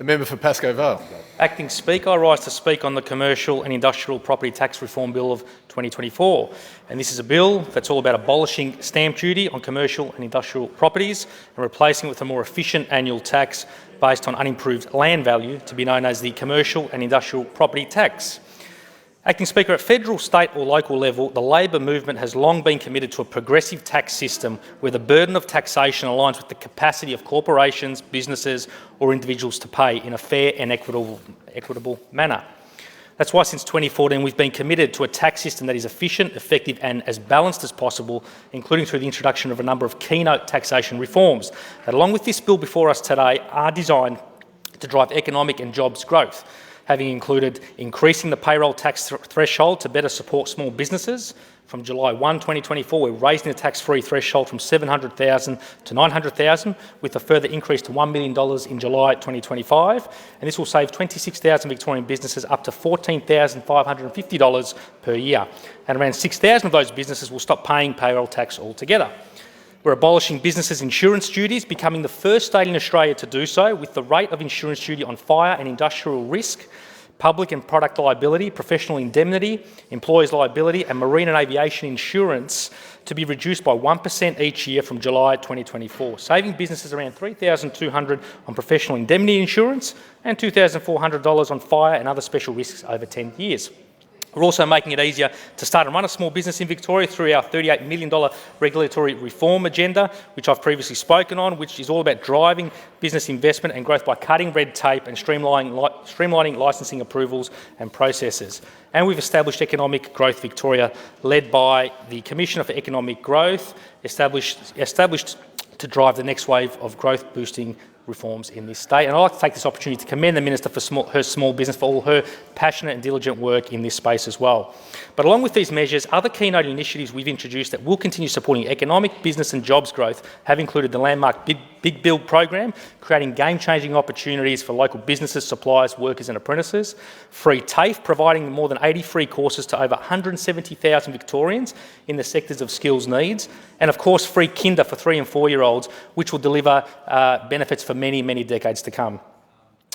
The member for Pascoe Vale. Acting Speaker, I rise to speak on the Commercial and Industrial Property Tax Reform Bill of 2024. And this is a bill that's all about abolishing stamp duty on commercial and industrial properties and replacing it with a more efficient annual tax based on unimproved land value to be known as the Commercial and Industrial Property Tax. Acting Speaker, at federal, state or local level, the Labor movement has long been committed to a progressive tax system where the burden of taxation aligns with the capacity of corporations, businesses or individuals to pay in a fair and equitable manner. That's why since 2014 we've been committed to a tax system that is efficient, effective and as balanced as possible, including through the introduction of a number of keynote taxation reforms that, along with this bill before us today, are designed to drive economic and jobs growth, having included increasing the payroll tax threshold to better support small businesses. From July 1, 2024, we're raising the tax-free threshold from $700,000 to $900,000, with a further increase to $1 million in July 2025. And this will save 26,000 Victorian businesses up to $14,550 per year. And around 6,000 of those businesses will stop paying payroll tax altogether. We're abolishing businesses' insurance duties, becoming the first state in Australia to do so, with the rate of insurance duty on fire and industrial risk, public and product liability, professional indemnity, employers' liability and marine and aviation insurance to be reduced by 1% each year from July 2024, saving businesses around $3,200 on professional indemnity insurance and $2,400 on fire and other special risks over 10 years. We're also making it easier to start and run a small business in Victoria through our $38 million regulatory reform agenda, which I've previously spoken on, which is all about driving business investment and growth by cutting red tape and streamlining licensing approvals and processes. And we've established Economic Growth Victoria, led by the Commissioner for Economic Growth, established to drive the next wave of growth-boosting reforms in this state. And I'd like to take this opportunity to commend the Minister for her small business for all her passionate and diligent work in this space as well. But along with these measures, other keynote initiatives we've introduced that will continue supporting economic, business and jobs growth have included the landmark Big Build program, creating game-changing opportunities for local businesses, suppliers, workers and apprentices; free TAFE, providing more than 80 free courses to over 170,000 Victorians in the sectors of skills needs; and of course free kinder for 3 and 4-year-olds, which will deliver benefits for many, many decades to come.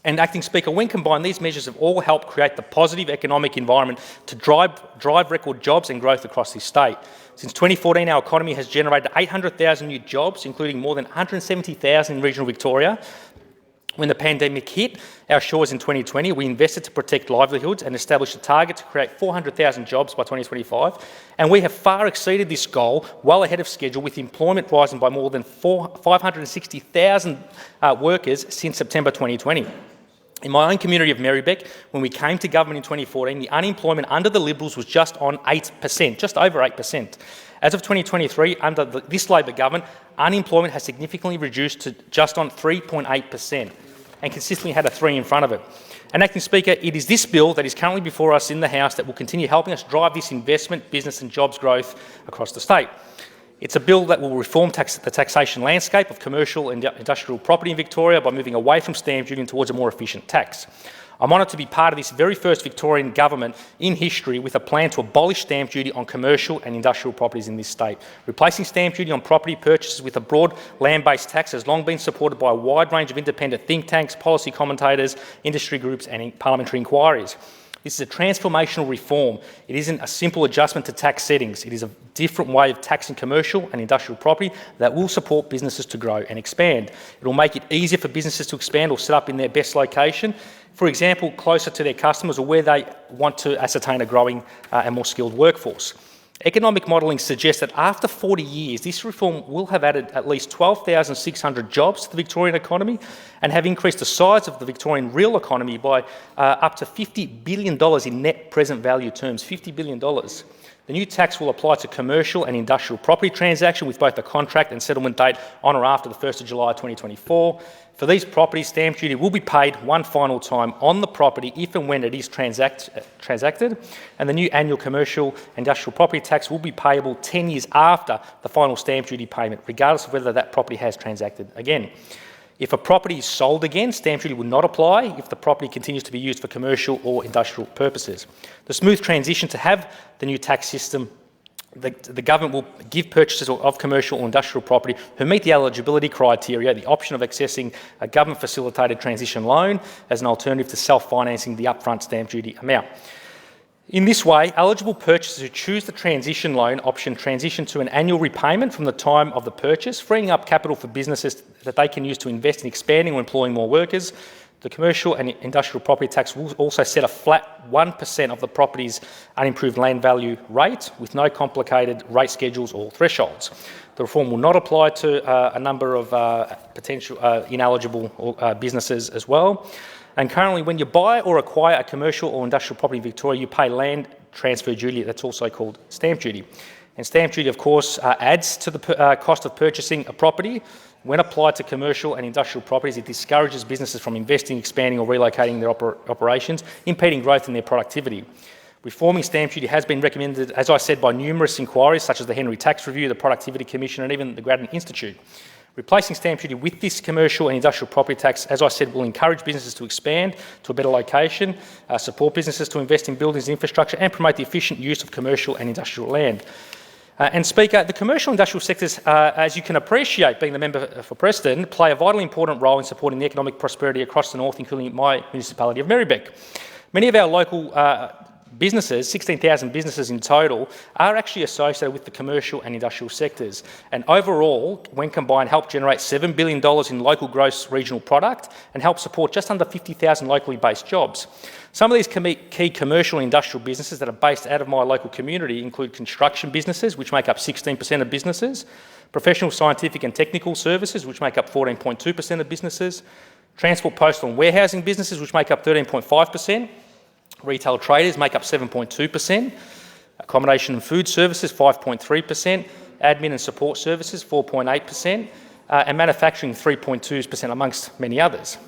And Acting Speaker, when combined, these measures have all helped create the positive economic environment to drive record jobs and growth across this state. Since 2014, our economy has generated 800,000 new jobs, including more than 170,000 in regional Victoria. When the pandemic hit our shores in 2020, we invested to protect livelihoods and established a target to create 400,000 jobs by 2025. And we have far exceeded this goal, well ahead of schedule, with employment rising by more than 560,000 workers since September 2020. In my own community of Marybeck, when we came to government in 2014, the unemployment under the Liberals was just on 8%, just over 8%. As of 2023, under this Labor government, unemployment has significantly reduced to just on 3.8% and consistently had a 3 in front of it. And Acting Speaker, it is this bill that is currently before us in the House that will continue helping us drive this investment, business and jobs growth across the state. It's a bill that will reform the taxation landscape of commercial and industrial property in Victoria by moving away from stamp duty and towards a more efficient tax. I'm honoured to be part of this very first Victorian government in history with a plan to abolish stamp duty on commercial and industrial properties in this state. Replacing stamp duty on property purchases with a broad land-based tax has long been supported by a wide range of independent think tanks, policy commentators, industry groups and parliamentary inquiries. This is a transformational reform. It isn't a simple adjustment to tax settings. It is a different way of taxing commercial and industrial property that will support businesses to grow and expand. It will make it easier for businesses to expand or set up in their best location, for example, closer to their customers or where they want to ascertain a growing and more skilled workforce. Economic modelling suggests that after 40 years, this reform will have added at least 12,600 jobs to the Victorian economy and have increased the size of the Victorian real economy by up to $50 billion in net present value terms, $50 billion. The new tax will apply to commercial and industrial property transactions with both the contract and settlement date on or after the 1st of July 2024. For these properties, stamp duty will be paid one final time on the property if and when it is transacted, and the new annual commercial industrial property tax will be payable 10 years after the final stamp duty payment, regardless of whether that property has transacted again. If a property is sold again, stamp duty will not apply if the property continues to be used for commercial or industrial purposes. The smooth transition to have the new tax system the government will give purchasers of commercial or industrial property who meet the eligibility criteria the option of accessing a government-facilitated transition loan as an alternative to self-financing the upfront stamp duty amount. In this way, eligible purchasers who choose the transition loan option transition to an annual repayment from the time of the purchase, freeing up capital for businesses that they can use to invest in expanding or employing more workers. The commercial and industrial property tax will also set a flat 1% of the property's unimproved land value rate with no complicated rate schedules or thresholds. The reform will not apply to a number of potential ineligible businesses as well. And currently, when you buy or acquire a commercial or industrial property in Victoria, you pay land transfer duty. That's also called stamp duty. And stamp duty, of course, adds to the cost of purchasing a property. When applied to commercial and industrial properties, it discourages businesses from investing, expanding or relocating their operations, impeding growth in their productivity. Reforming stamp duty has been recommended, as I said, by numerous inquiries such as the Henry Tax Review, the Productivity Commission and even the Grattan Institute. Replacing stamp duty with this commercial and industrial property tax, as I said, will encourage businesses to expand to a better location, support businesses to invest in buildings and infrastructure and promote the efficient use of commercial and industrial land. And Speaker, the commercial and industrial sectors, as you can appreciate, being the member for Preston, play a vitally important role in supporting the economic prosperity across the north, including my municipality of Merribeck. Many of our local businesses, 16,000 businesses in total, are actually associated with the commercial and industrial sectors. And overall, when combined, help generate $7 billion in local gross regional product and help support just under 50,000 locally based jobs. Some of these key commercial and industrial businesses that are based out of my local community include construction businesses, which make up 16% of businesses, professional, scientific and technical services, which make up 14.2% of businesses, transport, postal and warehousing businesses, which make up 13.5%, retail traders make up 7.2%, accommodation and food services 5.3%, admin and support services 4.8%, and manufacturing 3.2% amongst many others.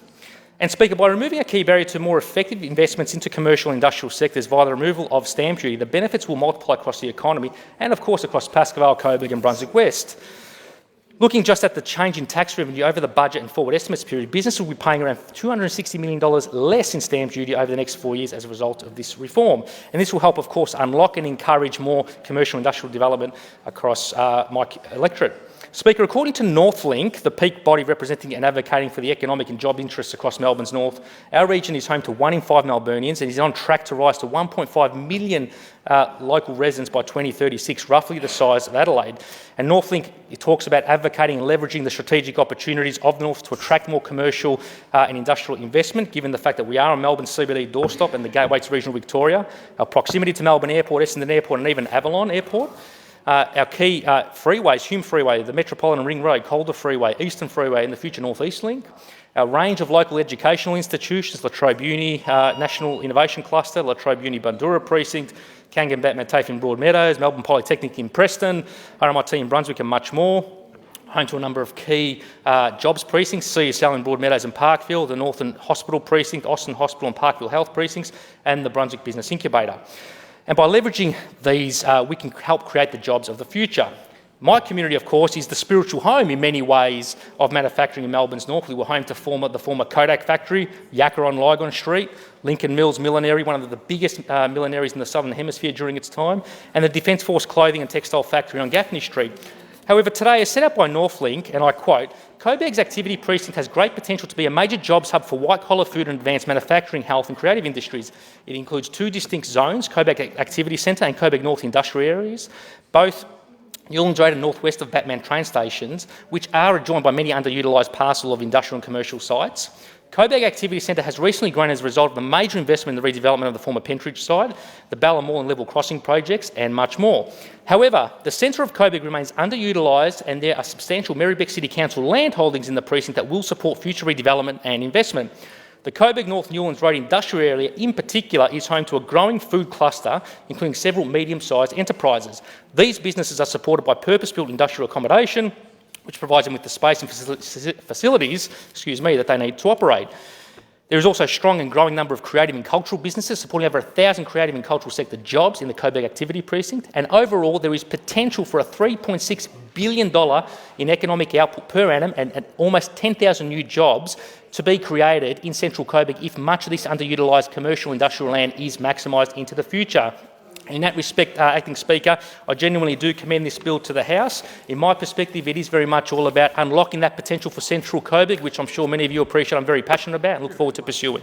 And Speaker, by removing a key barrier to more effective investments into commercial and industrial sectors via the removal of stamp duty, the benefits will multiply across the economy and of course across Pascoe, Coburg and Brunswick West. Looking just at the change in tax revenue over the budget and forward estimates period, businesses will be paying around $260 million less in stamp duty over the next 4 years as a result of this reform. And this will help, of course, unlock and encourage more commercial and industrial development across my electorate. Speaker, according to Northlink, the peak body representing and advocating for the economic and job interests across Melbourne's north, our region is home to 1 in 5 Melburnians and is on track to rise to 1.5 million local residents by 2036, roughly the size of Adelaide. And Northlink talks about advocating and leveraging the strategic opportunities of the north to attract more commercial and industrial investment, given the fact that we are a Melbourne CBD doorstop and the gateway to regional Victoria, our proximity to Melbourne Airport, Essendon Airport and even Avalon Airport. Our key freeways, Hume Freeway, the Metropolitan Ring Road, Calder Freeway, Eastern Freeway and the future North East Link. Our range of local educational institutions, La Trobe Uni National Innovation Cluster, La Trobe Uni Bundoora Precinct, Kangan TAFE in Broadmeadows, Melbourne Polytechnic in Preston, RMIT in Brunswick and much more. Home to a number of key jobs precincts, CSL in Broadmeadows and Parkville, the Northern Hospital Precinct, Austin Hospital and Parkville Health Precincts and the Brunswick Business Incubator. And by leveraging these, we can help create the jobs of the future. My community, of course, is the spiritual home in many ways of manufacturing in Melbourne's north. We were home to the former Kodak factory, Yakka on Lygon Street, Lincoln Mills Millinery, one of the biggest millineries in the Southern Hemisphere during its time, and the Defence Force Clothing and Textile Factory on Gaffney Street. However, today, as set out by Northlink, and I quote, Coburg's activity precinct has great potential to be a major jobs hub for white-collar food and advanced manufacturing, health and creative industries. It includes 2 distinct zones, Coburg Activity Centre and Coburg North Industrial Areas, both Newlands Road and northwest of Batman train stations, which are adjoined by many underutilised parcels of industrial and commercial sites. Coburg Activity Centre has recently grown as a result of a major investment in the redevelopment of the former Pentridge site, the Ballard Mall and Level Crossing projects and much more. However, the centre of Coburg remains underutilised and there are substantial Merribeck City Council land holdings in the precinct that will support future redevelopment and investment. The Coburg North Newlands Road industrial area in particular is home to a growing food cluster, including several medium-sized enterprises. These businesses are supported by purpose-built industrial accommodation, which provides them with the space and facilities that they need to operate. There is also a strong and growing number of creative and cultural businesses supporting over 1,000 creative and cultural sector jobs in the Coburg Activity Precinct, and overall there is potential for a $3.6 billion in economic output per annum and almost 10,000 new jobs to be created in central Coburg if much of this underutilised commercial industrial land is maximised into the future. In that respect, Acting Speaker, I genuinely do commend this bill to the House. In my perspective, it is very much all about unlocking that potential for central Coburg, which I'm sure many of you appreciate I'm very passionate about and look forward to pursuing.